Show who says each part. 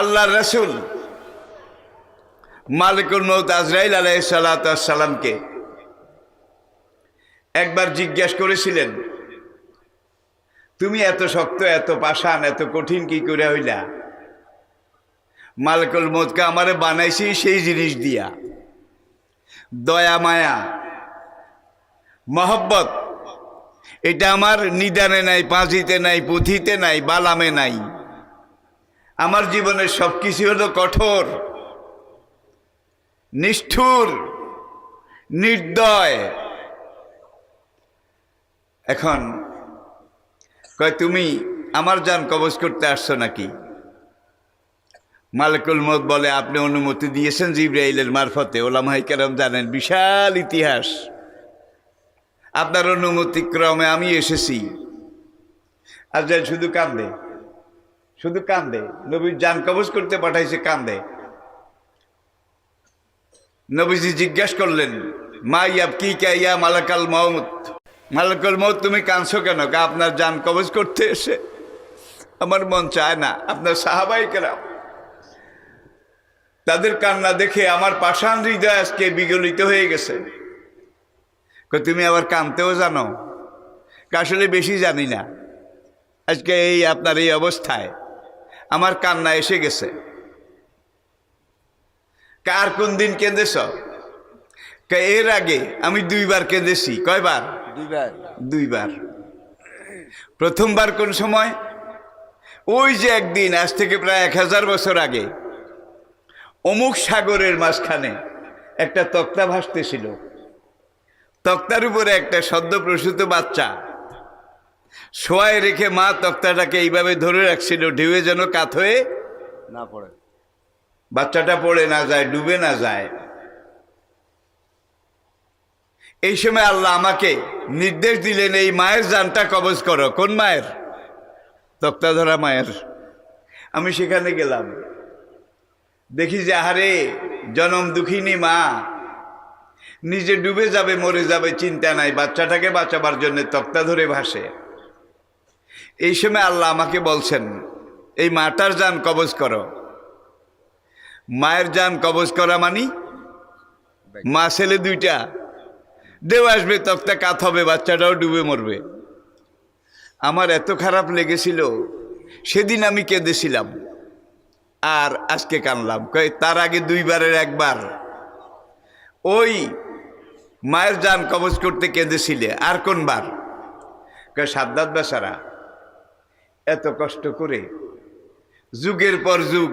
Speaker 1: আল্লাহ রসুল মালিকুল মউত আজরাইল আলাইহিস সালাতু ওয়াস সালামকে একবার জিজ্ঞাসা করেছিলেন, তুমি এত শক্ত, এত পাষাণ, এত কঠিন কি করে হইলা? মালিকুল মউতকে আমারে বানাইছি সেই জিনিস দিয়া, দয়া মায়া মহব্বত, এটা আমার নিদানে নাই, পাঁজিতে নাই, পুঁথিতে নাই, বালামে নাই। আমার জীবনের সবকিছু হলো কঠোর, নিষ্ঠুর, নির্দয়। এখন কয়, তুমি আমার জান কবজ করতে আসছো নাকি? মালিকুল মউত বলে, আপনি অনুমতি দিয়েছেন জিবরাইলের মারফতে। ওলামায়ে কেরাম জানেন বিশাল ইতিহাস, আপনার অনুমতিক্রমে আমি এসেছি। আজরাইল শুধু কান্দে, শুধু কান্দে। নবীর জান কবজ করতে পাঠাইছে, কান্দে। নবীজি জিজ্ঞাসা করলেন, মা ইয়াবকিকা ইয়া মালাকাল মউত, মালাকুল মউত তুমি কাঁদছো কেন? আপনার জান কবজ করতে এসে আমার মন চায় না। আপনার সাহাবায়ে কেরাম তাদের কান্না দেখে আমার পাষাণ হৃদয় আজকে বিগলিত হয়ে গেছে। তুমি আবার কাঁদতেও জানো? আসলে বেশি জানি না, আজকে এই আপনার এই অবস্থায় আমার কান্না এসে গেছে। কার কোন দিন কেঁদেছ? এর আগে আমি 2 বার কেঁদেছি। কয়বার? 2 বার। প্রথমবার কোন সময়? ওই যে একদিন, আজ থেকে প্রায় 1000 বছর আগে, অমুক সাগরের মাঝখানে একটা তক্তা ভাসতেছিল। তক্তার উপরে একটা সদ্যপ্রসূত বাচ্চা শোয়ায় রেখে মা তক্তাটাকে এইভাবে ধরে রাখছিল, ঢেউয়ে যেন কাত হয়ে না পড়ে, বাচ্চাটা পড়ে না যায়, ডুবে না যায়। এই সময় আল্লাহ আমাকে নির্দেশ দিলেন, এই মায়ের জানটা কবজ করো। কোন মায়ের? তক্তা ধরা মায়ের। আমি সেখানে গেলাম, দেখি যে আহারে জনম দুঃখিনী মা, নিজে ডুবে যাবে, মরে যাবে, চিন্তা নাই, বাচ্চাটাকে বাঁচাবার জন্য তক্তা ধরে ভাসে। এই সময় আল্লাহ আমাকে বলছেন, এই মাটার জান কবজ করো। মায়ের জান কবজ করা মানি, মা ছেলে 2টা, ঢেউ আসবে, তক্তা কাত হবে, বাচ্চাটাও ডুবে মরবে। আমার এত খারাপ লেগেছিল, সেদিন আমি কেঁদেছিলাম, আর আজকে কানলাম। তার আগে 2 বারের 1 বার ওই মায়ের জান কবজ করতে কেঁদেছিলে। আর কোন বার? সাদ্দাত বেচারা এত কষ্ট করে যুগের পর যুগ